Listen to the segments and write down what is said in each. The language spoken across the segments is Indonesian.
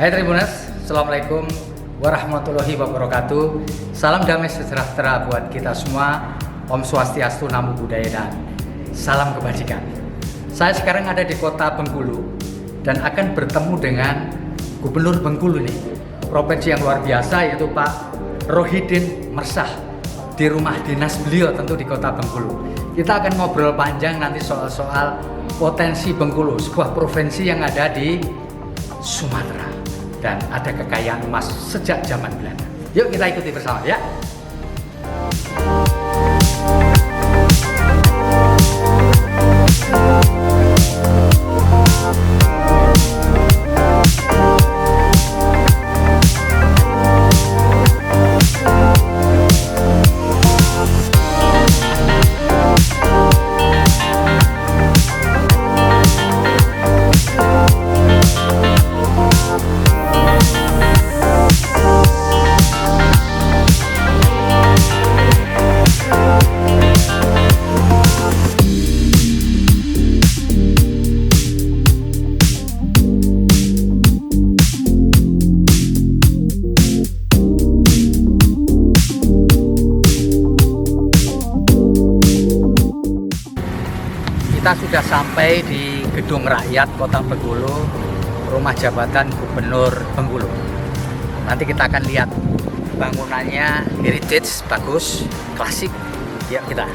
Hai Tribuners, Assalamualaikum warahmatullahi wabarakatuh. Salam damai sejahtera buat kita semua. Om Swastiastu, Namo Buddhaya, dan salam kebajikan. Saya sekarang ada di kota Bengkulu dan akan bertemu dengan Gubernur Bengkulu nih, provinsi yang luar biasa, yaitu Pak Rohidin Mersah, di rumah dinas beliau tentu di kota Bengkulu. Kita akan ngobrol panjang nanti soal potensi Bengkulu, sebuah provinsi yang ada di Sumatera dan ada kekayaan emas sejak zaman Belanda. Yuk kita ikuti bersama ya. Kita sudah sampai di Gedung Rakyat Kota Bengkulu, rumah jabatan Gubernur Bengkulu. Nanti kita akan lihat bangunannya heritage, bagus, klasik. Ya kita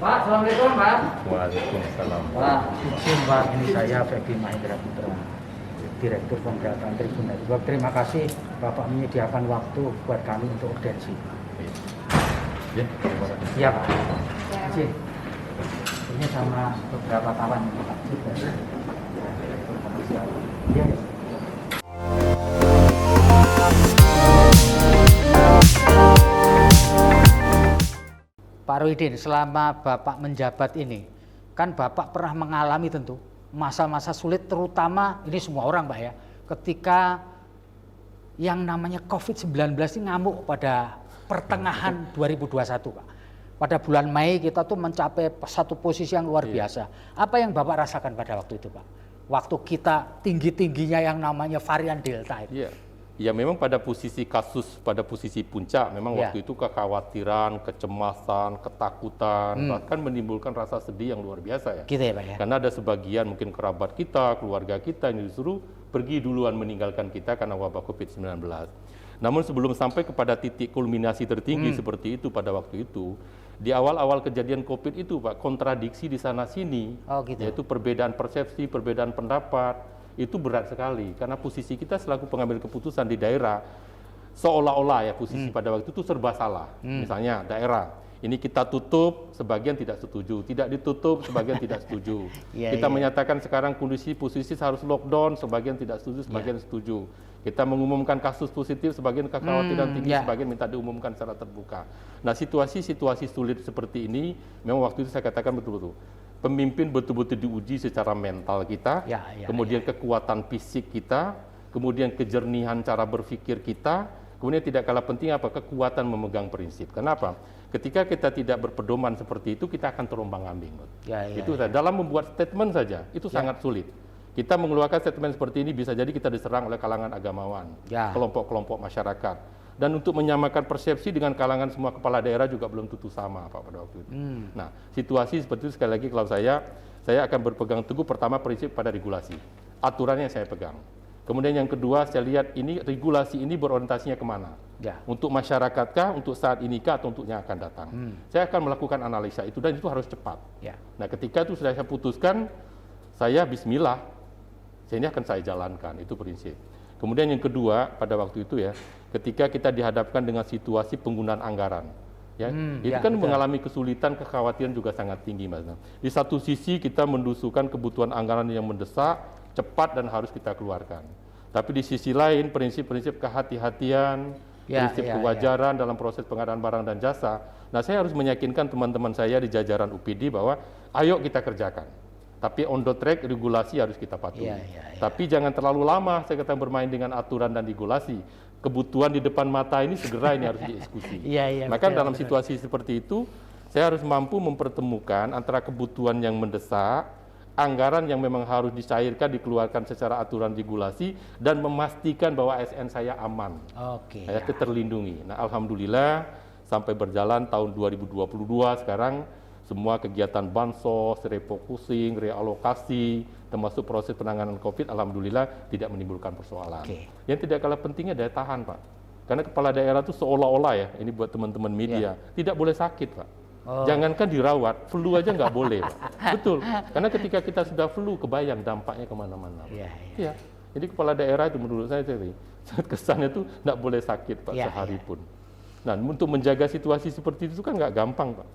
Pak, Assalamualaikum Pak. Waalaikumsalam. Pak, izin Pak, ini saya Feby Mahendra Putra, Direktur Pemberatan Tribun Network. Terima kasih Bapak menyediakan waktu buat kami untuk audiensi. Ya, terima kasih. Iya Pak. Izin. Ini sama beberapa kawan Pak. Iya. Pak Rohidin, selama Bapak menjabat ini, kan Bapak pernah mengalami tentu masa-masa sulit, terutama ini semua orang Pak ya, ketika yang namanya COVID-19 ini ngamuk pada pertengahan 2021 Pak. Pada bulan Mei kita tuh mencapai satu posisi yang luar biasa. Apa yang Bapak rasakan pada waktu itu Pak? Waktu kita tinggi-tingginya yang namanya varian Delta itu. Iya. Ya memang pada posisi kasus, pada posisi puncak, memang waktu itu kekhawatiran, kecemasan, ketakutan, bahkan menimbulkan rasa sedih yang luar biasa ya. Gitu ya Pak ya? Karena ada sebagian mungkin kerabat kita, keluarga kita yang disuruh pergi duluan meninggalkan kita karena wabah COVID-19. Namun sebelum sampai kepada titik kulminasi tertinggi seperti itu pada waktu itu, di awal-awal kejadian COVID itu Pak, kontradiksi di sana-sini, yaitu perbedaan persepsi, perbedaan pendapat, itu berat sekali karena posisi kita selaku pengambil keputusan di daerah seolah-olah ya posisi pada waktu itu serba salah. Misalnya daerah ini kita tutup, sebagian tidak setuju, tidak ditutup, sebagian tidak setuju. Kita menyatakan sekarang posisi harus lockdown, sebagian tidak setuju, sebagian setuju. Kita mengumumkan kasus positif, sebagian kekhawatiran tinggi, sebagian minta diumumkan secara terbuka. Nah, situasi-situasi sulit seperti ini memang waktu itu saya katakan betul-betul pemimpin betul-betul diuji secara mental kita, kemudian kekuatan fisik kita, kemudian kejernihan cara berpikir kita, kemudian tidak kalah penting apa? Kekuatan memegang prinsip. Kenapa? Ketika kita tidak berpedoman seperti itu, kita akan terombang-ambing. Dalam membuat statement saja, itu sangat sulit. Kita mengeluarkan statement seperti ini bisa jadi kita diserang oleh kalangan agamawan, kelompok-kelompok masyarakat. Dan untuk menyamakan persepsi dengan kalangan semua kepala daerah juga belum tentu sama Pak pada waktu itu. Nah, situasi seperti itu sekali lagi kalau saya akan berpegang teguh pertama prinsip pada regulasi. Aturannya saya pegang. Kemudian yang kedua saya lihat ini regulasi ini berorientasinya kemana? Untuk masyarakatkah, untuk saat ini kah, atau untuk yang akan datang? Saya akan melakukan analisa itu dan itu harus cepat. Nah, ketika itu sudah saya putuskan, saya bismillah, ini akan saya jalankan, itu prinsip. Kemudian yang kedua pada waktu itu ya, ketika kita dihadapkan dengan situasi penggunaan anggaran. Ya, itu kan betul. mengalami kesulitan, kekhawatiran juga sangat tinggi, Mas. Di satu sisi kita mendusukan kebutuhan anggaran yang mendesak, cepat dan harus kita keluarkan. Tapi di sisi lain prinsip-prinsip kehati-hatian, prinsip kewajaran dalam proses pengadaan barang dan jasa. Nah, saya harus meyakinkan teman-teman saya di jajaran UPD bahwa ayo kita kerjakan. Tapi on the track regulasi harus kita patuhi. Tapi jangan terlalu lama saya katakan bermain dengan aturan dan regulasi. Kebutuhan di depan mata ini segera ini harus dieksekusi. Maka dalam situasi seperti itu, saya harus mampu mempertemukan antara kebutuhan yang mendesak, anggaran yang memang harus dicairkan, dikeluarkan secara aturan regulasi, dan memastikan bahwa ASN saya aman, terlindungi. Nah, alhamdulillah sampai berjalan tahun 2022 sekarang, semua kegiatan bansos, refocusing, realokasi, termasuk proses penanganan COVID, alhamdulillah tidak menimbulkan persoalan. Yang tidak kalah pentingnya daya tahan, Pak. Karena kepala daerah itu seolah-olah ya, ini buat teman-teman media, tidak boleh sakit, Pak. Jangankan dirawat, flu aja nggak boleh, Pak. Betul, karena ketika kita sudah flu, kebayang dampaknya kemana-mana. Jadi kepala daerah itu menurut saya, kesannya itu nggak boleh sakit, Pak, sehari pun. Nah, untuk menjaga situasi seperti itu kan nggak gampang, Pak.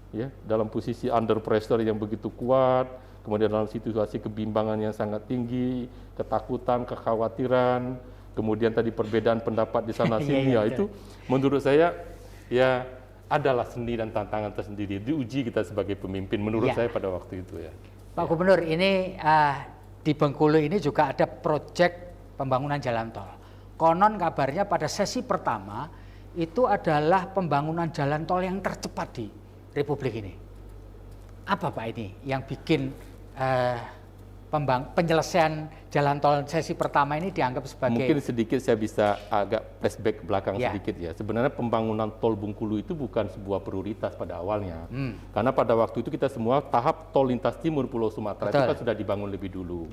Ya, dalam posisi under pressure yang begitu kuat, kemudian dalam situasi kebimbangan yang sangat tinggi, ketakutan, kekhawatiran, kemudian tadi perbedaan pendapat di sana sini, itu menurut saya ya adalah seni dan tantangan tersendiri, diuji kita sebagai pemimpin menurut saya pada waktu itu ya. Pak Gubernur, ini di Bengkulu ini juga ada proyek pembangunan jalan tol. Konon kabarnya pada sesi pertama itu adalah pembangunan jalan tol yang tercepat di Republik ini. Apa Pak ini yang bikin penyelesaian jalan tol sesi pertama ini dianggap sebagai... Mungkin sedikit saya bisa agak flashback ke belakang sedikit ya. Sebenarnya pembangunan tol Bengkulu itu bukan sebuah prioritas pada awalnya. Karena pada waktu itu kita semua tahap tol lintas timur Pulau Sumatera itu kan sudah dibangun lebih dulu.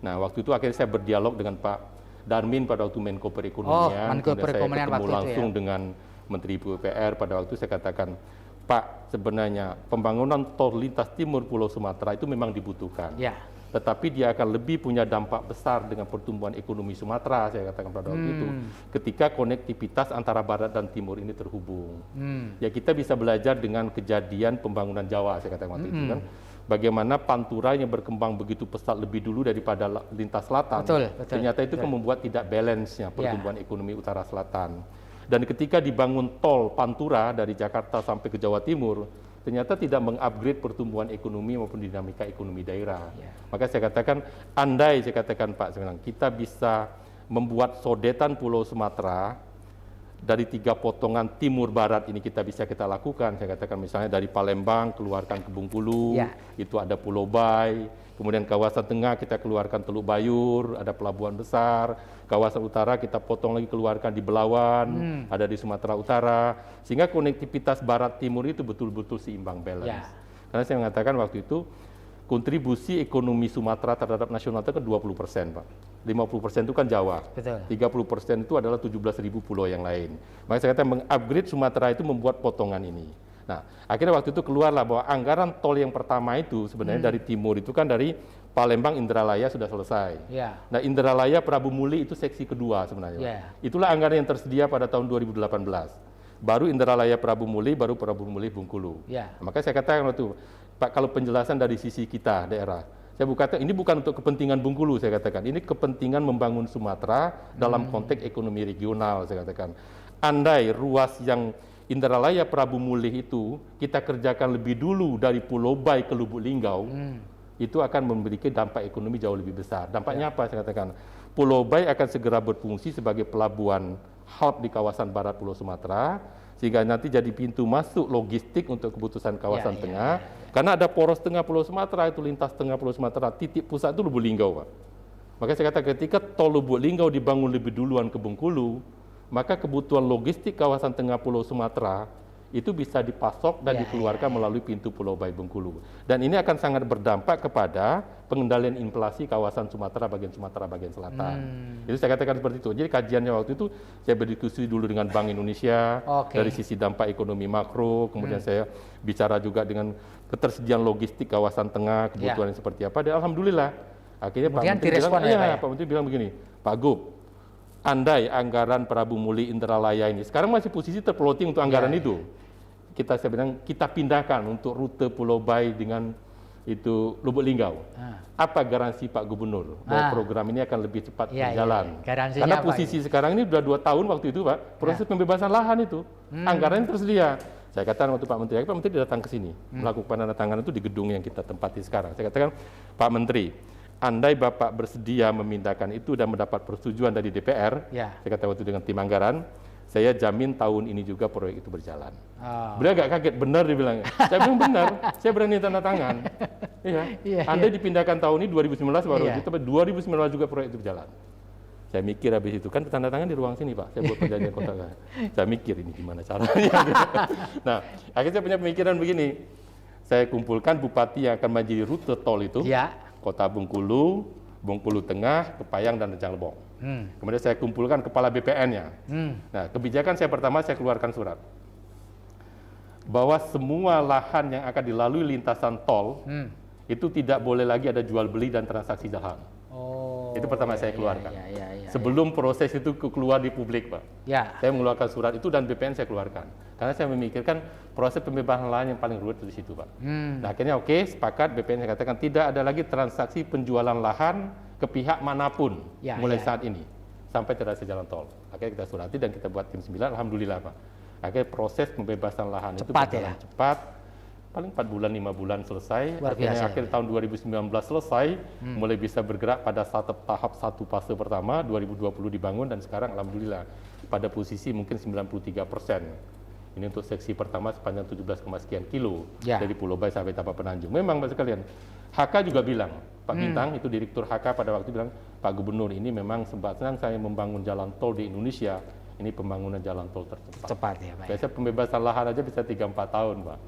Nah, waktu itu akhirnya saya berdialog dengan Pak Darmin pada waktu Menko Perekonomian. Kemudian saya ketemu langsung dengan Menteri PUPR pada waktu saya katakan, Pak, sebenarnya pembangunan tol lintas timur Pulau Sumatera itu memang dibutuhkan. Tetapi dia akan lebih punya dampak besar dengan pertumbuhan ekonomi Sumatera, saya katakan pada waktu itu, ketika konektivitas antara barat dan timur ini terhubung. Ya, kita bisa belajar dengan kejadian pembangunan Jawa, saya katakan waktu itu kan, bagaimana Pantura yang berkembang begitu pesat lebih dulu daripada lintas selatan. Ternyata itu kan membuat tidak balance-nya pertumbuhan ekonomi utara selatan. Dan ketika dibangun tol Pantura dari Jakarta sampai ke Jawa Timur, ternyata tidak mengupgrade pertumbuhan ekonomi maupun dinamika ekonomi daerah. Maka saya katakan, andai saya katakan Pak, sebenarnya kita bisa membuat sodetan Pulau Sumatera dari 3 potongan timur barat ini kita lakukan. Saya katakan misalnya dari Palembang keluarkan ke Bengkulu, itu ada Pulau Bai, kemudian kawasan tengah kita keluarkan Teluk Bayur, ada pelabuhan besar, kawasan utara kita potong lagi keluarkan di Belawan, ada di Sumatera Utara, sehingga konektivitas barat timur itu betul-betul seimbang balance. Karena saya mengatakan waktu itu kontribusi ekonomi Sumatera terhadap nasional itu kan 20%, Pak. 50% itu kan Jawa. 30% itu adalah 17.000 pulau yang lain. Maka saya katakan mengupgrade Sumatera itu membuat potongan ini. Nah, akhirnya waktu itu keluarlah bahwa anggaran tol yang pertama itu sebenarnya dari timur itu kan dari Palembang Indralaya sudah selesai. Nah, Indralaya Prabu Muli itu seksi kedua sebenarnya. Itulah anggaran yang tersedia pada tahun 2018. Baru Indralaya Prabu Muli, baru Prabu Muli Bengkulu. Maka saya katakan waktu itu, Pak, kalau penjelasan dari sisi kita daerah, saya katakan ini bukan untuk kepentingan Bengkulu, saya katakan ini kepentingan membangun Sumatera dalam konteks ekonomi regional, saya katakan. Andai ruas yang Indralaya Prabu Muli itu kita kerjakan lebih dulu dari Pulau Bai ke Lubuk Linggau, itu akan memiliki dampak ekonomi jauh lebih besar. Dampaknya apa? Saya katakan Pulau Bai akan segera berfungsi sebagai pelabuhan hub di kawasan barat Pulau Sumatera, sehingga nanti jadi pintu masuk logistik untuk keputusan kawasan tengah. Karena ada poros tengah Pulau Sumatera, itu lintas tengah Pulau Sumatera, titik pusat itu Lubuk Linggau, Pak. Maka saya katakan ketika tol Lubuk Linggau dibangun lebih duluan ke Bengkulu, maka kebutuhan logistik kawasan tengah Pulau Sumatera itu bisa dipasok dan dikeluarkan melalui pintu Pulau Bai Bengkulu. Dan ini akan sangat berdampak kepada pengendalian inflasi kawasan Sumatera bagian Selatan. Itu saya katakan seperti itu. Jadi kajiannya waktu itu saya berdiskusi dulu dengan Bank Indonesia dari sisi dampak ekonomi makro, kemudian saya bicara juga dengan ketersediaan logistik kawasan tengah, kebutuhan yang seperti apa. Dan alhamdulillah akhirnya kemudian Pak Menteri bilang, Pak Pak Menteri bilang begini, Pak Gub, andai anggaran Prabu Muli Indralaya ini sekarang masih posisi terploting untuk anggaran itu. saya bilang kita pindahkan untuk rute Pulau Bayi dengan itu Lubuk Linggau. Apa garansi Pak Gubernur bahwa program ini akan lebih cepat berjalan? Karena posisi sekarang ini sudah 2 tahun waktu itu Pak, proses pembebasan lahan itu, anggarannya tersedia. Saya katakan waktu Pak Menteri datang ke sini, melakukan penandatanganan itu di gedung yang kita tempati sekarang. Saya katakan, Pak Menteri, andai Bapak bersedia memindahkan itu dan mendapat persetujuan dari DPR, saya katakan waktu dengan tim anggaran, saya jamin tahun ini juga proyek itu berjalan. Beliau agak kaget, benar dibilangnya. Saya bilang benar, saya berani tanda tangan. Andai dipindahkan tahun ini 2019 baru itu, tapi 2019 juga proyek itu berjalan. Saya mikir habis itu, kan tanda tangan di ruang sini Pak, saya buat perjanjian kontrak. Saya mikir ini gimana caranya. Nah, akhirnya saya punya pemikiran begini, saya kumpulkan bupati yang akan menjadi rute tol itu, Kota Bengkulu, Bengkulu Tengah, Kepayang, dan Rejang Lebong. Kemudian saya kumpulkan kepala BPN-nya. Nah, kebijakan saya pertama saya keluarkan surat bahwa semua lahan yang akan dilalui lintasan tol itu tidak boleh lagi ada jual beli dan transaksi lahan. Itu pertama saya keluarkan. Sebelum proses itu keluar di publik, Pak. Saya mengeluarkan surat itu dan BPN saya keluarkan. Karena saya memikirkan proses pembebasan lahan yang paling rumit di situ, Pak. Nah, akhirnya sepakat BPN saya katakan tidak ada lagi transaksi penjualan lahan ke pihak manapun mulai saat ini sampai terasa jalan tol. Akhirnya kita surati dan kita buat tim 9, alhamdulillah Pak. Akhirnya proses pembebasan lahan itu berjalan cepat, paling 4 bulan 5 bulan selesai. Akhirnya akhir tahun 2019 selesai, mulai bisa bergerak pada tahap 1 fase pertama, 2020 dibangun dan sekarang alhamdulillah pada posisi mungkin 93%. Ini untuk seksi pertama sepanjang 17, sekian kilo dari Pulau Bayi sampai Tapak Penanjung. Memang Pak sekalian, HK juga bilang, Pak Bintang itu Direktur HK pada waktu itu bilang, Pak Gubernur ini memang sebenarnya saya membangun jalan tol di Indonesia, ini pembangunan jalan tol tercepat. Biasanya pembebasan lahan aja bisa 3-4 tahun Pak.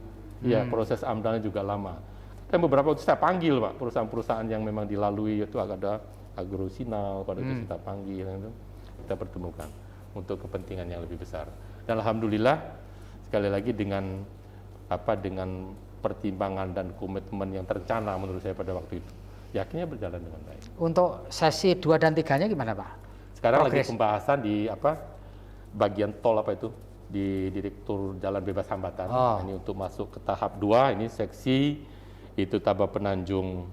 Iya, proses AMDALnya juga lama. Dan beberapa waktu saya panggil Pak, perusahaan-perusahaan yang memang dilalui itu ada Agrosinal, pada itu kita panggil, kita pertemukan untuk kepentingan yang lebih besar. Dan alhamdulillah sekali lagi dengan pertimbangan dan komitmen yang terencana menurut saya pada waktu itu, yakinnya berjalan dengan baik. Untuk sesi 2 dan 3-nya gimana Pak? Sekarang lagi pembahasan di bagian tol di Direktur Jalan Bebas Hambatan. Ini untuk masuk ke tahap 2, ini seksi itu Tapak Penanjung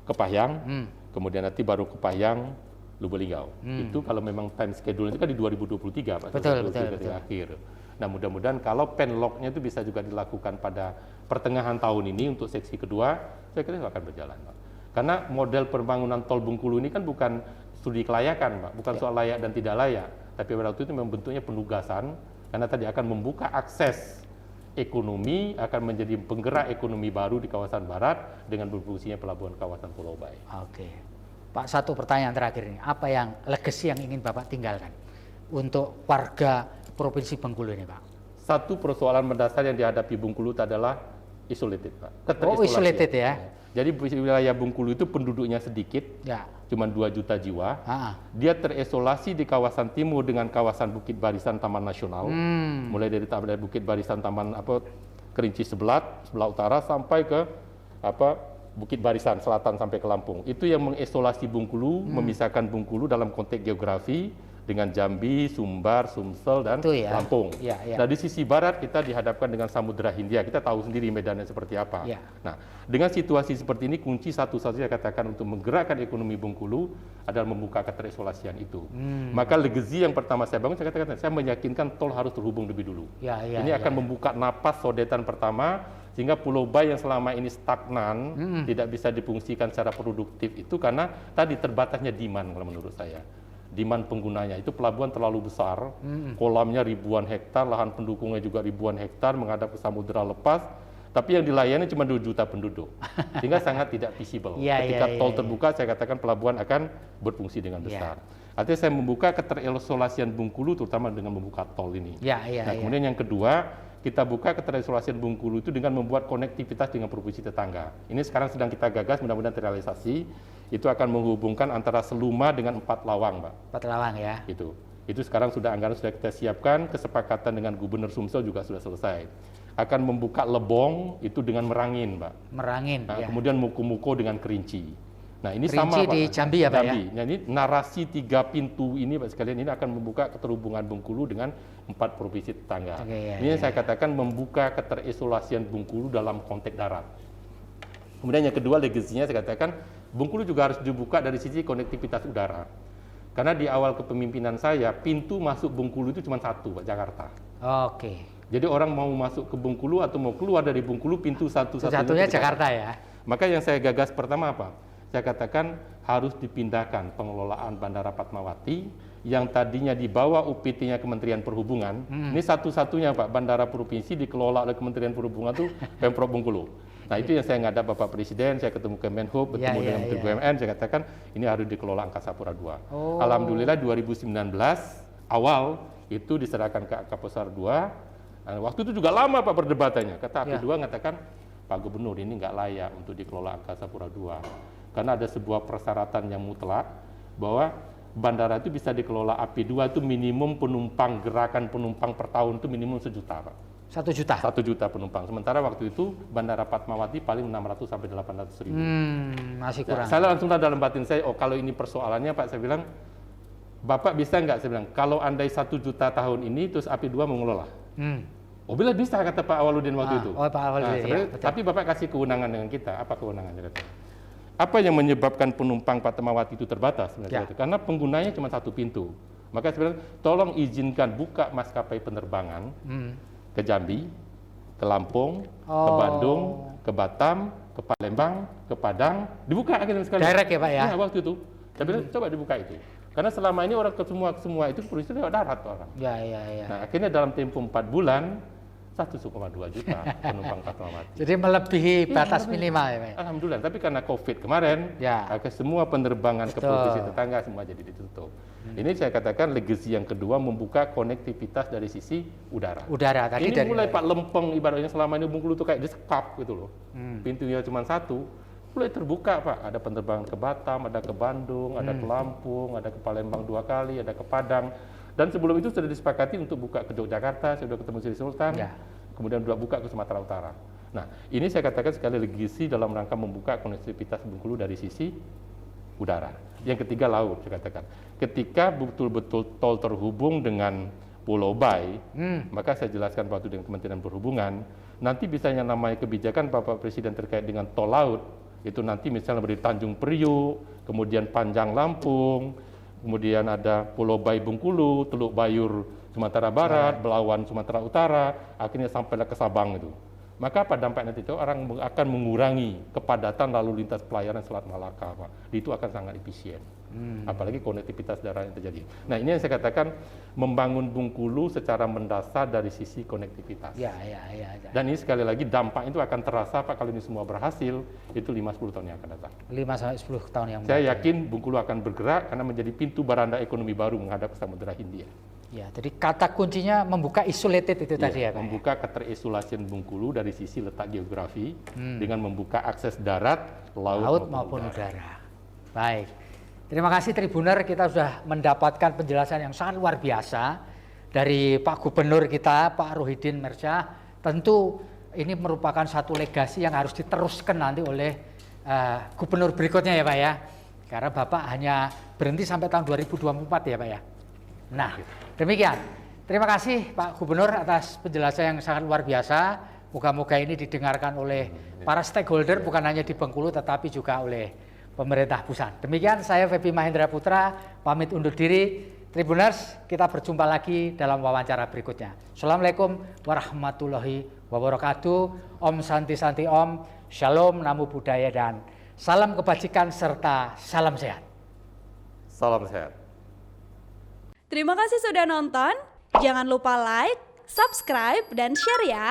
Kepayang, kemudian nanti baru Kepayang Lubuk Linggau. Itu kalau memang time schedule itu kan di 2023 Pak. Betul. Akhir. Nah, mudah-mudahan kalau penlocknya itu bisa juga dilakukan pada pertengahan tahun ini untuk seksi kedua, saya kira itu akan berjalan, Pak. Karena model pembangunan tol Bengkulu ini kan bukan studi kelayakan, Pak, bukan soal layak dan tidak layak, tapi pada waktu itu memang bentuknya penugasan, karena tadi akan membuka akses ekonomi, akan menjadi penggerak ekonomi baru di kawasan barat dengan berfungsinya pelabuhan kawasan Pulau Bayi. Oke, Pak, satu pertanyaan terakhir ini, apa yang legacy yang ingin Bapak tinggalkan untuk warga Provinsi Bengkulu ini, Pak? Satu persoalan mendasar yang dihadapi Bengkulu adalah isolated, Pak. Isolated ya. Jadi wilayah Bengkulu itu penduduknya sedikit, cuma 2 juta jiwa. Dia terisolasi di kawasan timur dengan kawasan Bukit Barisan Taman Nasional, mulai dari Bukit Barisan Taman Kerinci sebelah utara sampai ke Bukit Barisan Selatan sampai ke Lampung. Itu yang mengisolasi Bengkulu, memisahkan Bengkulu dalam konteks geografi dengan Jambi, Sumbar, Sumsel, dan Lampung. Nah, di sisi barat kita dihadapkan dengan Samudra Hindia. Kita tahu sendiri medannya seperti apa. Nah, dengan situasi seperti ini, kunci satu-satunya katakan untuk menggerakkan ekonomi Bengkulu adalah membuka keterisolasian itu. Maka legacy yang pertama saya bangun, saya katakan, saya meyakinkan tol harus terhubung lebih dulu. Ini akan membuka napas sodetan pertama, sehingga Pulau Bayi yang selama ini stagnan, tidak bisa difungsikan secara produktif itu karena tadi terbatasnya demand kalau menurut saya. Demand penggunanya itu pelabuhan terlalu besar, kolamnya ribuan hektar, lahan pendukungnya juga ribuan hektar menghadap ke samudera lepas, tapi yang dilayani cuma 2 juta penduduk, sehingga sangat tidak visible. Ketika tol terbuka, saya katakan pelabuhan akan berfungsi dengan besar. Artinya saya membuka keterisolasian Bengkulu, terutama dengan membuka tol ini. Kemudian yang kedua, kita buka keterisolasian Bengkulu itu dengan membuat konektivitas dengan provinsi tetangga. Ini sekarang sedang kita gagas, mudah-mudahan terrealisasi. Itu akan menghubungkan antara Seluma dengan 4 Lawang, Pak. 4 Lawang ya. Itu sekarang anggaran sudah kita siapkan, kesepakatan dengan Gubernur Sumsel juga sudah selesai. Akan membuka Lebong itu dengan Merangin, Pak. Merangin. Kemudian Muko-Muko dengan Kerinci. Nah, ini Kerinci sama Pak. di Jambi ya Pak ya? Jambi. Nah, ini narasi 3 pintu ini Pak sekalian, ini akan membuka keterhubungan Bengkulu dengan 4 provinsi tetangga. Oke, ini yang saya katakan membuka keterisolasian Bengkulu dalam konteks darat. Kemudian yang kedua legasinya saya katakan Bengkulu juga harus dibuka dari sisi konektivitas udara. Karena di awal kepemimpinan saya, pintu masuk Bengkulu itu cuma satu, Pak, Jakarta. Oke. Jadi orang mau masuk ke Bengkulu atau mau keluar dari Bengkulu, pintu satu-satunya Jakarta ya? Maka yang saya gagas pertama apa? Saya katakan harus dipindahkan pengelolaan Bandara Fatmawati yang tadinya di bawah UPT-nya Kementerian Perhubungan. Ini satu-satunya Pak, bandara provinsi dikelola oleh Kementerian Perhubungan itu Pemprov Bengkulu. Nah itu yang saya ngadap Bapak Presiden, saya ketemu Kemenhub, bertemu dengan Menteri BUMN, saya katakan ini harus dikelola Angkasa Pura II. Alhamdulillah 2019 awal itu diserahkan ke Angkasa Pura II. Nah, waktu itu juga lama Pak perdebatannya. Kata AP2 mengatakan Pak Gubernur ini nggak layak untuk dikelola Angkasa Pura II. Karena ada sebuah persyaratan yang mutlak bahwa bandara itu bisa dikelola AP2 itu minimum penumpang, gerakan penumpang per tahun itu minimum 1 juta Pak. 1 juta? 1 juta penumpang. Sementara waktu itu Bandara Fatmawati paling 600 sampai 800 ribu. Masih kurang. Saya langsung dalam batin saya, oh kalau ini persoalannya Pak, saya bilang, Bapak bisa nggak? Saya bilang, kalau andai 1 juta tahun ini, terus AP2 mengelola. Oh bila bisa, kata Pak Awaludin waktu itu. Oh Pak Awaludin, ya, tapi Bapak kasih kewenangan dengan kita. Apa kewenangannya? Apa yang menyebabkan penumpang Fatmawati itu terbatas? Karena penggunanya cuma 1 pintu. Maka sebenarnya tolong izinkan buka maskapai penerbangan ke Jambi, ke Lampung, ke Bandung, ke Batam, ke Palembang, ke Padang, dibuka akhirnya sekali. Direct ya Pak ya? Nah, waktu itu. Saya bilang coba dibuka itu. Karena selama ini orang ke semua itu produksi lewat darat orang. Ya. Nah, akhirnya dalam tempo 4 bulan 1,2 juta penumpang Fatmawati. Jadi melebihi batas minimal ya Pak? Alhamdulillah, tapi karena COVID kemarin, semua penerbangan ke provinsi tetangga semua jadi ditutup. Ini saya katakan legasi yang kedua membuka konektivitas dari sisi udara. Udara tadi ini dari mulai Pak lempeng ibaratnya selama ini Bengkulu itu kayak disekap gitu loh. Pintunya cuma 1, mulai terbuka Pak. Ada penerbangan ke Batam, ada ke Bandung, ada ke Lampung, ada ke Palembang 2 kali, ada ke Padang. Dan sebelum itu sudah disepakati untuk buka ke Yogyakarta, saya sudah ketemu Sri Sultan, kemudian sudah buka ke Sumatera Utara. Nah, ini saya katakan sekali legasi dalam rangka membuka konektivitas Bengkulu dari sisi udara. Yang ketiga laut, saya katakan. Ketika betul-betul tol terhubung dengan Pulau Bai, maka saya jelaskan waktu dengan Kementerian Perhubungan, nanti bisa yang namanya kebijakan Bapak Presiden terkait dengan tol laut, itu nanti misalnya dari Tanjung Priuk, kemudian Panjang Lampung, kemudian ada Pulau Bai Bengkulu, Teluk Bayur Sumatera Barat, Belawan Sumatera Utara, akhirnya sampailah ke Sabang itu. Maka apa dampaknya nanti itu orang akan mengurangi kepadatan lalu lintas pelayaran Selat Malaka, Pak. Itu akan sangat efisien. Apalagi konektivitas darat yang terjadi. Nah, ini yang saya katakan membangun Bengkulu secara mendasar dari sisi konektivitas. Ya. Dan ini sekali lagi dampak itu akan terasa Pak kalau ini semua berhasil, itu 5-10 tahun yang akan datang. 5-10 tahun yang Saya yakin Bengkulu akan bergerak karena menjadi pintu beranda ekonomi baru menghadap ke Samudra Hindia. Ya, jadi kata kuncinya membuka isolated itu tadi ya Pak? Membuka keterisolasian Bengkulu dari sisi letak geografi dengan membuka akses darat, laut maupun udara. Baik, terima kasih Tribuner, kita sudah mendapatkan penjelasan yang sangat luar biasa dari Pak Gubernur kita, Pak Rohidin Mersyah. Tentu ini merupakan satu legasi yang harus diteruskan nanti oleh gubernur berikutnya ya Pak ya. Karena Bapak hanya berhenti sampai tahun 2024 ya Pak ya. Nah, demikian. Terima kasih Pak Gubernur atas penjelasan yang sangat luar biasa. Moga-moga ini didengarkan oleh para stakeholder bukan hanya di Bengkulu tetapi juga oleh pemerintah pusat. Demikian saya Febi Mahendra Putra pamit undur diri. Tribuners, kita berjumpa lagi dalam wawancara berikutnya. Assalamualaikum warahmatullahi wabarakatuh. Om Santi Santi Om. Shalom, Namo Buddhaya dan salam kebajikan serta salam sehat. Salam sehat. Terima kasih sudah nonton. Jangan lupa like, subscribe, dan share ya.